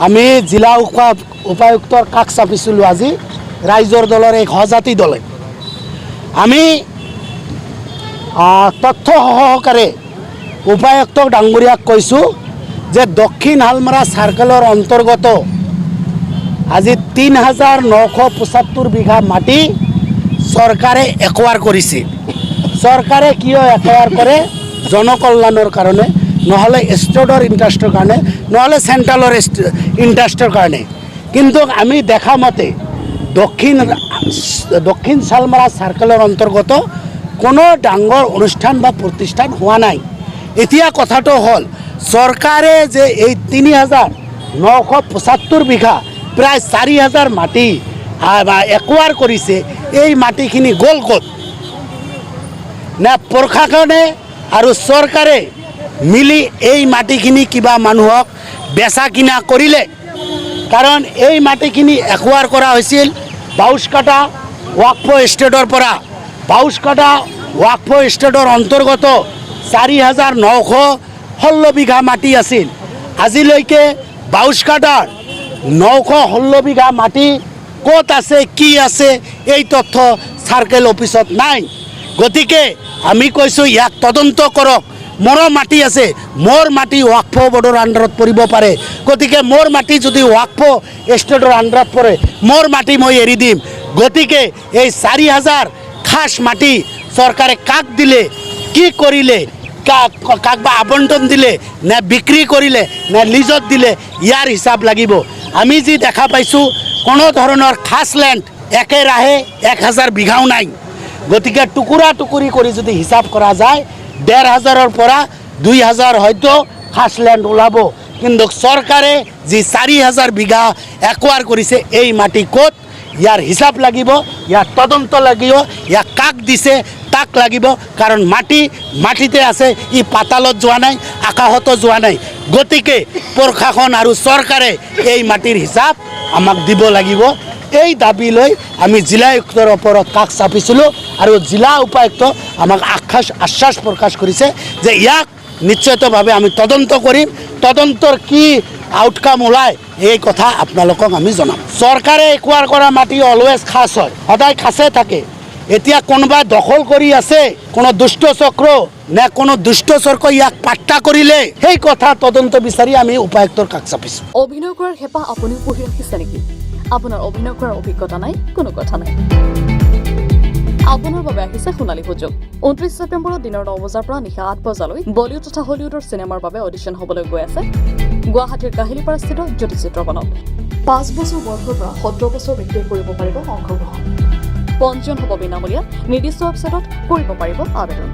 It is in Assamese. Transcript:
আমি জিলা উপায়ুক্তৰ কাষ চাপিছিলোঁ আজি ৰাইজৰ দলৰ এক সজাতি দলে। আমি তথ্য সহকাৰে উপায়ুক্তক ডাঙৰীয়াক কৈছোঁ যে দক্ষিণ হালমাৰা চাৰ্কেলৰ অন্তৰ্গত আজি ৩,৯৭৫ বিঘা মাটি চৰকাৰে একোৱাৰ কৰিছে। চৰকাৰে কিয় একোৱাৰ কৰে? জনকল্যাণৰ কাৰণে, নহ'লে ষ্টেটৰ ইণ্টাৰেষ্টৰ কাৰণে, নহ'লে চেণ্ট্ৰেলৰ ইণ্টাৰেষ্টৰ কাৰণে। কিন্তু আমি দেখা মতে দক্ষিণ শালমাৰা চাৰ্কেলৰ অন্তৰ্গত কোনো ডাঙৰ অনুষ্ঠান বা প্ৰতিষ্ঠান হোৱা নাই। এতিয়া কথাটো হ'ল চৰকাৰে যে এই ৩,৯৭৫ বিঘা প্ৰায় ৪,০০০ মাটি একোৱাৰ কৰিছে, এই মাটিখিনি গ'ল ক'ত? নে প্ৰশাসনে আৰু চৰকাৰে মিলি এই মাটিখিনি কিবা মানুহক বেচা কিনা কৰিলে? কাৰণ এই মাটিখিনি একোৱাৰ কৰা হৈছিল বাউচকাটা ৱাকফ এষ্টেটৰ পৰা। বাউচকাটা ৱাকফ এষ্টেটৰ অন্তৰ্গত ৪,৯১৬ বিঘা মাটি আছিল। আজিলৈকে বাউচকাটাৰ 916 বিঘা মাটি ক'ত আছে, কি আছে, এই তথ্য চাৰ্কেল অফিচত নাই। গতিকে আমি কৈছোঁ ইয়াক তদন্ত কৰক। মোৰো মাটি আছে, মোৰ মাটি ৱাকফ বৰ্ডৰ আণ্ডাৰত পৰিব পাৰে। গতিকে মোৰ মাটি যদি ৱাকফ এষ্টেটৰ আণ্ডাৰত পৰে, মোৰ মাটি মই এৰি দিম। গতিকে এই ৪,০০০ খাছ মাটি চৰকাৰে কাক দিলে, কি কৰিলে, কাক বা আবণ্টন দিলে, নে বিক্ৰী কৰিলে, নে লিজত দিলে, ইয়াৰ হিচাপ লাগিব। আমি যি দেখা পাইছোঁ কোনো ধৰণৰ খাছ লেণ্ড একেৰাহে ১,০০০ বিঘাও নাই। গতিকে টুকুৰা টুকুৰি কৰি যদি হিচাপ কৰা যায় ১,৫০০ৰ পৰা ২,০০০ হয়তো খাছ লেণ্ড ওলাব। কিন্তু চৰকাৰে যি ৪,০০০ বিঘা একোৱাৰ কৰিছে, এই মাটি ক'ত? ইয়াৰ হিচাপ লাগিব, ইয়াৰ তদন্ত লাগিব, ইয়াক কাক দিছে তাক লাগিব। কাৰণ মাটিতে আছে, ই পাতালত যোৱা নাই, আকাশতো যোৱা নাই। গতিকে প্ৰশাসন আৰু চৰকাৰে এই মাটিৰ হিচাপ আমাক দিব লাগিব। এই দাবী লৈ আমি জিলা আয়ুক্তৰ ওপৰত কাষ চাপিছিলোঁ আৰু জিলা উপায়ুক্ত আমাক আশ্বাস প্ৰকাশ কৰিছে যে ইয়াক নিশ্চিতভাৱে আমি তদন্ত কৰিম। তদন্তৰ কি আউটকাম ওলায় এই কথা আপোনালোকক আমি জনাম। চৰকাৰে একোৱাৰ কৰা মাটি অলৱেজ খাছ হয়, সদায় খাছে থাকে। এতিয়া কোনোবাই দখল কৰি আছে, কোনো দুষ্ট চক্ৰ নে কোনো দুষ্ট চক্ৰ ইয়াক পাট্টা কৰিলে, সেই কথা তদন্ত বিচাৰি আমি উপায়ুক্তৰ কাষ চাপিছোঁ। অভিনয় কৰাৰ হেঁপাহ আপুনিও পঢ়ি ৰাখিছে নেকি? আপোনাৰ অভিনয় কৰাৰ অভিজ্ঞতা নাই? কোনো কথা নাই, আপোনাৰ বাবে আহিছে সোণালী সুযোগ। ২৯ ছেপ্টেম্বৰত দিনৰ ৯ বজাৰ পৰা নিশা ৮ বজালৈ বলিউড তথা হলিউডৰ চিনেমাৰ বাবে অডিশ্যন হ'বলৈ গৈ আছে গুৱাহাটীৰ কাহিলীপাৰাস্থিত জ্যোতি চিত্ৰবনত। ৫ বছৰ বয়সৰ পৰা ১৭ বছৰ ব্যক্তিয়ে কৰিব পাৰিব অংশগ্ৰহণ। পঞ্জীয়ন হ'ব বিনামূলীয়া। নিৰ্দিষ্ট ৱেবছাইটত কৰিব পাৰিব আবেদন।